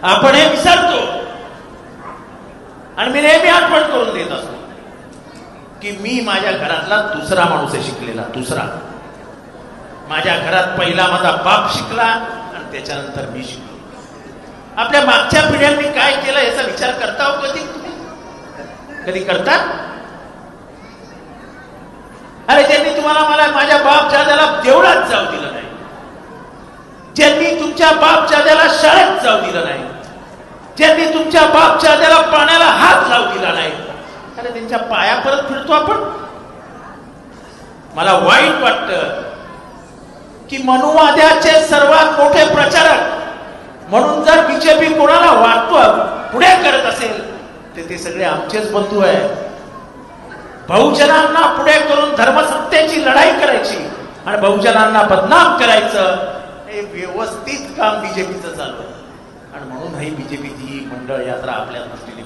आपण हे विसरतो आणि मी नेहमी आठवण करून देत असतो की मी माझ्या घरातला दुसरा माणूस आहे शिकलेला, दुसरा. माझ्या घरात पहिला माझा बाप शिकला आणि त्याच्यानंतर मी शिकलो. आपल्या मागच्या पिढ्यांनी काय केलं याचा विचार करता हो कधी तुम्ही? कधी करता? अरे ज्यांनी तुम्हाला मला माझ्या बाप जाद्याला देवळात जाऊ दिलं नाही, ज्यांनी तुमच्या बाप जाद्याला शाळेत जाऊ दिलं नाही, ज्यांनी तुमच्या बाप जाद्याला पाण्याला हात लावू दिला नाही, अरे त्यांच्या पाया परत फिरतो आपण. मला वाईट वाटतं की मनुवाद्याचे सर्वात मोठे प्रचारक म्हणून जर बीजेपी कोणाला वाटतो पुढे करत असेल तर ते सगळे आमचेच बंधू आहेत. बहुजनांना पुढे करून धर्मसत्तेची लढाई करायची आणि बहुजनांना बदनाम करायचं, हे व्यवस्थित काम बीजेपीचं चालू आहे. आणि म्हणून ही बीजेपीची मंडळ यात्रा आपल्या दृष्टीने